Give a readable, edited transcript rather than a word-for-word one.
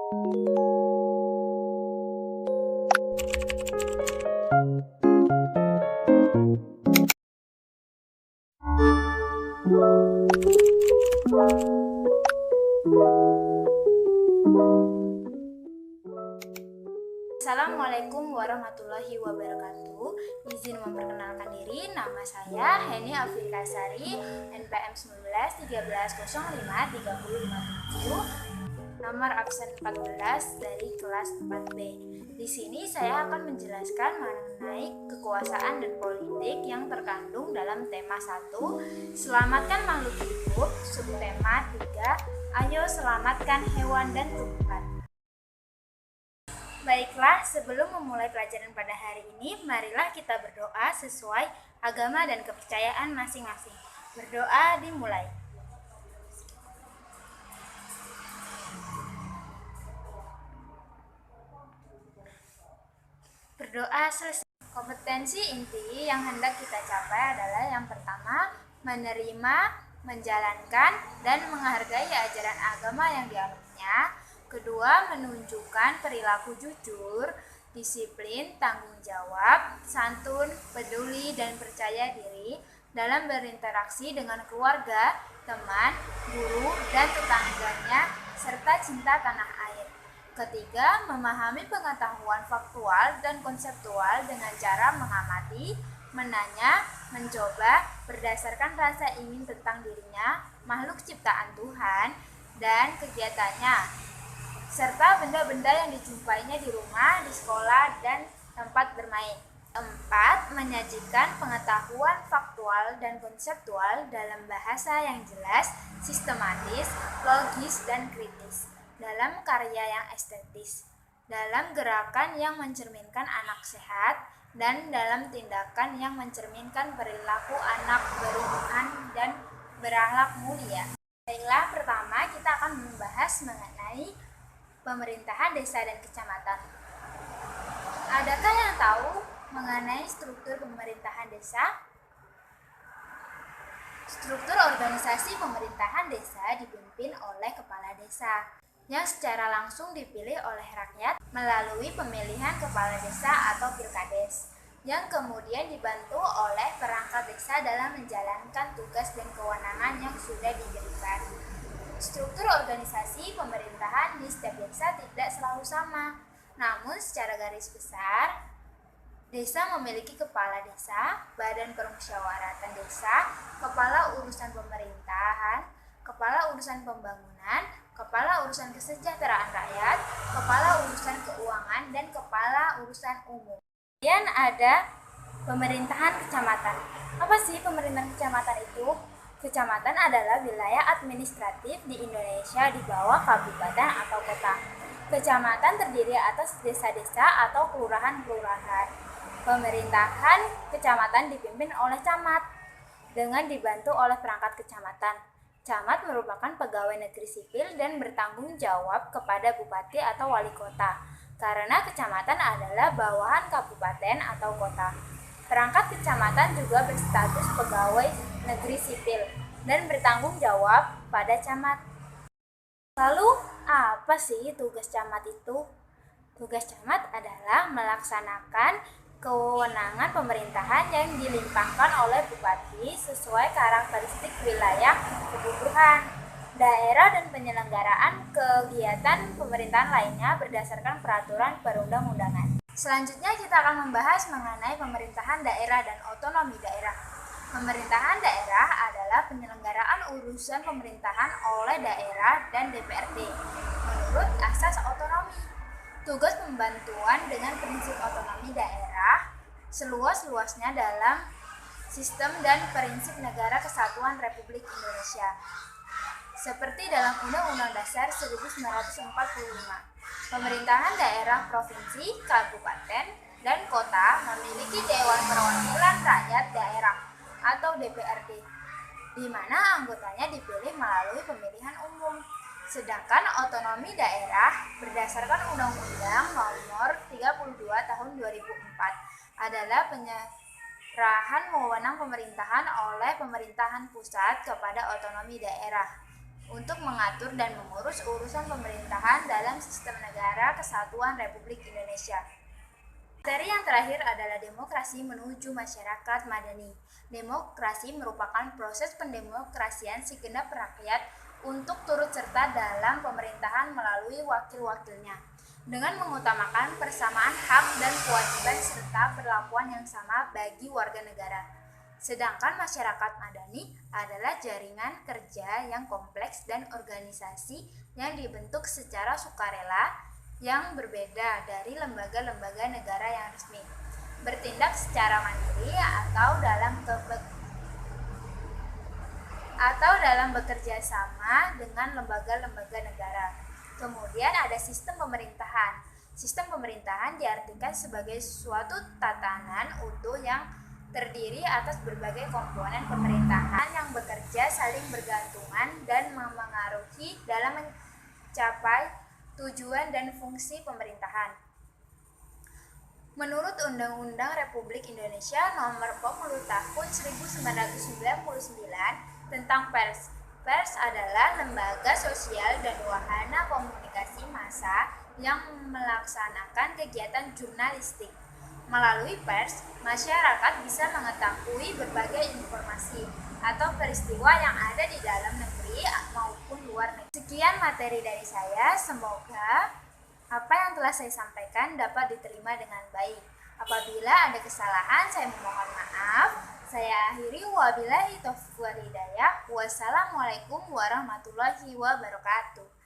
Assalamualaikum warahmatullahi wabarakatuh. Izin memperkenalkan diri, nama saya Heni Afrikasari, NPM 19 1305 3057, nomor absen 14 dari kelas 4B. Di sini saya akan menjelaskan mengenai kekuasaan dan politik yang terkandung dalam tema 1, selamatkan makhluk hidup, subtema 3, ayo selamatkan hewan dan tumbuhan. Baiklah, sebelum memulai pelajaran pada hari ini, marilah kita berdoa sesuai agama dan kepercayaan masing-masing. Berdoa dimulai. Berdoa selesai. Kompetensi inti yang hendak kita capai adalah yang pertama, menerima, menjalankan, dan menghargai ajaran agama yang dianutnya. Kedua, menunjukkan perilaku jujur, disiplin, tanggung jawab, santun, peduli, dan percaya diri dalam berinteraksi dengan keluarga, teman, guru, dan tetangganya, serta cinta tanah air. Ketiga, memahami pengetahuan faktual dan konseptual dengan cara mengamati, menanya, mencoba, berdasarkan rasa ingin tentang dirinya, makhluk ciptaan Tuhan, dan kegiatannya, serta benda-benda yang dijumpainya di rumah, di sekolah, dan tempat bermain. 4. Menyajikan pengetahuan faktual dan konseptual dalam bahasa yang jelas, sistematis, logis, dan kritis, dalam karya yang estetis, dalam gerakan yang mencerminkan anak sehat, dan dalam tindakan yang mencerminkan perilaku anak beriman dan berakhlak mulia. Baiklah, pertama kita akan membahas mengenai pemerintahan desa dan kecamatan. Adakah yang tahu mengenai struktur pemerintahan desa? Struktur organisasi pemerintahan desa dipimpin oleh kepala desa, yang secara langsung dipilih oleh rakyat melalui pemilihan kepala desa atau pilkades, yang kemudian dibantu oleh perangkat desa dalam menjalankan tugas dan kewenangan yang sudah diberikan. Struktur organisasi pemerintahan di setiap desa tidak selalu sama, namun secara garis besar, desa memiliki kepala desa, badan permusyawaratan desa, kepala urusan pemerintahan, kepala urusan pembangunan, kepala urusan kesejahteraan rakyat, kepala urusan keuangan, dan kepala urusan umum. Kemudian ada pemerintahan kecamatan. Apa sih pemerintahan kecamatan itu? Kecamatan adalah wilayah administratif di Indonesia di bawah kabupaten atau kota. Kecamatan terdiri atas desa-desa atau kelurahan-kelurahan. Pemerintahan kecamatan dipimpin oleh camat dengan dibantu oleh perangkat kecamatan. Camat merupakan pegawai negeri sipil dan bertanggung jawab kepada bupati atau wali kota, karena kecamatan adalah bawahan kabupaten atau kota. Perangkat kecamatan juga berstatus pegawai negeri sipil dan bertanggung jawab pada camat. Lalu, apa sih tugas camat itu? Tugas camat adalah melaksanakan kewenangan pemerintahan yang dilimpahkan oleh bupati sesuai karakteristik wilayah, kebutuhan daerah, dan penyelenggaraan kegiatan pemerintahan lainnya berdasarkan peraturan perundang-undangan. Selanjutnya kita akan membahas mengenai pemerintahan daerah dan otonomi daerah. Pemerintahan daerah adalah penyelenggaraan urusan pemerintahan oleh daerah dan DPRD menurut asas otonomi. Tugas pembantuan dengan prinsip otonomi daerah seluas-luasnya dalam sistem dan prinsip Negara Kesatuan Republik Indonesia. Seperti dalam Undang-Undang Dasar 1945. Pemerintahan daerah provinsi, kabupaten, dan kota memiliki Dewan Perwakilan Rakyat Daerah atau DPRD, di mana anggotanya dipilih melalui pemilihan umum. Sedangkan otonomi daerah berdasarkan Undang-Undang Nomor 32 Tahun 2004 adalah penyerahan wewenang pemerintahan oleh pemerintahan pusat kepada otonomi daerah. untuk mengatur dan mengurus urusan pemerintahan dalam sistem negara kesatuan Republik Indonesia. Materi yang terakhir adalah demokrasi menuju masyarakat madani. Demokrasi merupakan proses pendemokrasian segenap rakyat untuk turut serta dalam pemerintahan melalui wakil-wakilnya, dengan mengutamakan persamaan hak dan kewajiban serta perlakuan yang sama bagi warga negara. Sedangkan masyarakat madani adalah jaringan kerja yang kompleks dan organisasi yang dibentuk secara sukarela yang berbeda dari lembaga-lembaga negara yang resmi, bertindak secara mandiri atau dalam bekerja sama dengan lembaga-lembaga negara. Kemudian ada sistem pemerintahan. Sistem pemerintahan diartikan sebagai suatu tatanan utuh yang terdiri atas berbagai komponen pemerintahan yang bekerja saling bergantungan dan memengaruhi dalam mencapai tujuan dan fungsi pemerintahan. Menurut Undang-Undang Republik Indonesia Nomor 40 Tahun 1999 tentang pers, pers adalah lembaga sosial dan wahana komunikasi massa yang melaksanakan kegiatan jurnalistik. Melalui pers, masyarakat bisa mengetahui berbagai informasi atau peristiwa yang ada di dalam negeri maupun luar negeri. Sekian materi dari saya, semoga apa yang telah saya sampaikan dapat diterima dengan baik. Apabila ada kesalahan, saya memohon maaf. Saya akhiri, wabillahi taufiq wal hidayah. Wassalamualaikum warahmatullahi wabarakatuh.